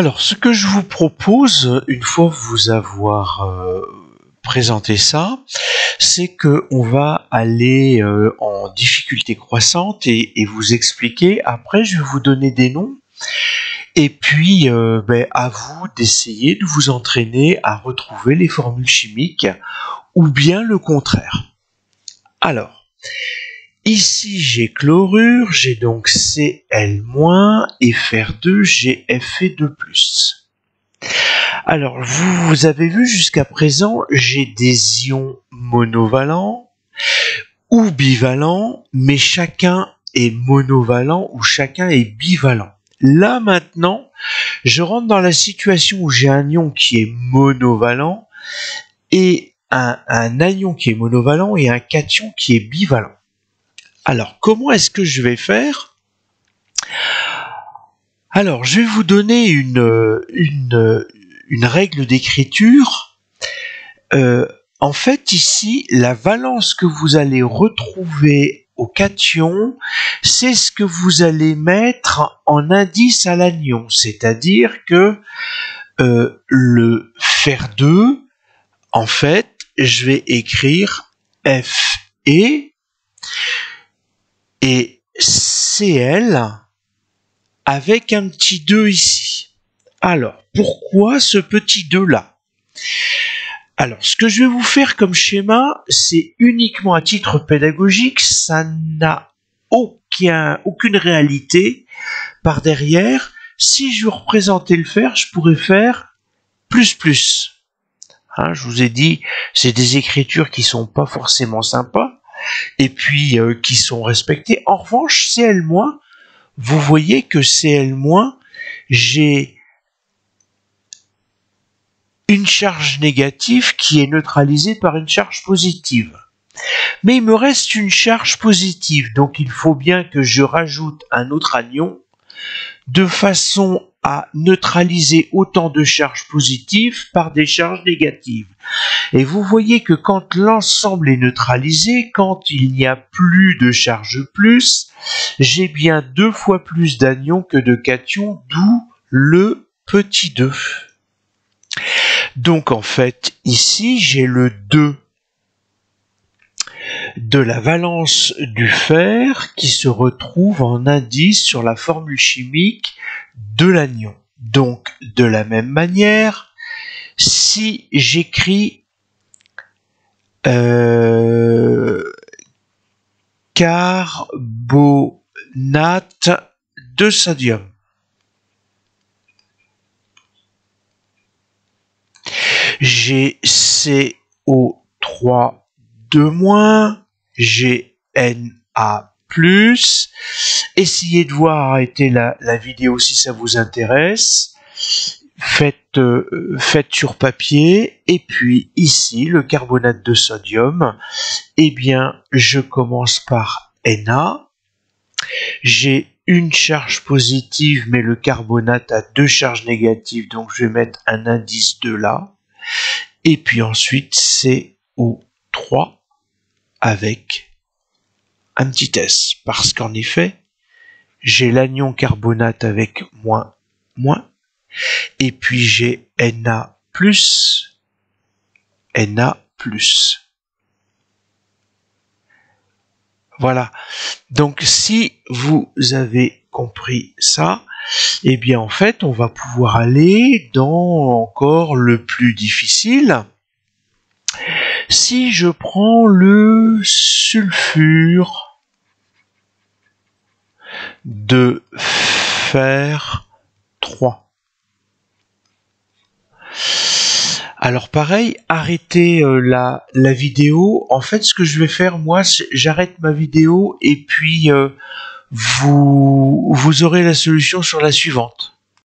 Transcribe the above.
Alors, ce que je vous propose, une fois vous avoir présenté ça, c'est que on va aller en difficulté croissante et vous expliquer. Après, je vais vous donner des noms. Et puis, à vous d'essayer de vous entraîner à retrouver les formules chimiques ou bien le contraire. Alors, ici j'ai chlorure, j'ai donc Cl- et Fer2, j'ai Fe2+. Alors, vous avez vu jusqu'à présent, j'ai des ions monovalents ou bivalents, mais chacun est monovalent ou chacun est bivalent. Là maintenant, je rentre dans la situation où j'ai un ion qui est monovalent et un anion qui est monovalent et un cation qui est bivalent. Alors, comment est-ce que je vais faire? Alors, je vais vous donner une règle d'écriture. En fait, ici, la valence que vous allez retrouver au cation, c'est ce que vous allez mettre en indice à l'anion. C'est-à-dire que le Fer2, en fait, je vais écrire Fe et Cl avec un petit 2 ici. Alors, pourquoi ce petit 2 là? Alors, ce que je vais vous faire comme schéma, c'est uniquement à titre pédagogique, ça n'a aucune réalité par derrière. Si je veux représenter le fer, je pourrais faire plus. Hein, je vous ai dit, c'est des écritures qui sont pas forcément sympas, et puis qui sont respectées. En revanche, Cl-, vous voyez que Cl-, j'ai une charge négative qui est neutralisée par une charge positive. Mais il me reste une charge positive, donc il faut bien que je rajoute un autre anion de façon à neutraliser autant de charges positives par des charges négatives. Et vous voyez que quand l'ensemble est neutralisé, quand il n'y a plus de charge plus, j'ai bien 2 fois plus d'anions que de cations, d'où le petit 2. Donc en fait, ici, j'ai le 2 de la valence du fer qui se retrouve en indice sur la formule chimique de l'anion. Donc, de la même manière, si j'écris carbonate de sodium, j'ai CO3 2-, j'ai Na+. Essayez de voir, arrêtez la vidéo si ça vous intéresse. Faites sur papier. Et puis ici, le carbonate de sodium, eh bien, je commence par Na. J'ai une charge positive, mais le carbonate a 2 charges négatives, donc je vais mettre un indice 2 là. Et puis ensuite, CO3 avec un petit S, parce qu'en effet, j'ai l'anion carbonate avec moins, et puis j'ai Na+. Voilà. Donc, si vous avez compris ça, eh bien, en fait, on va pouvoir aller dans encore le plus difficile. Si je prends le sulfure de fer 3. Alors pareil, arrêtez la vidéo. En fait, ce que je vais faire, moi, j'arrête ma vidéo et puis vous aurez la solution sur la suivante.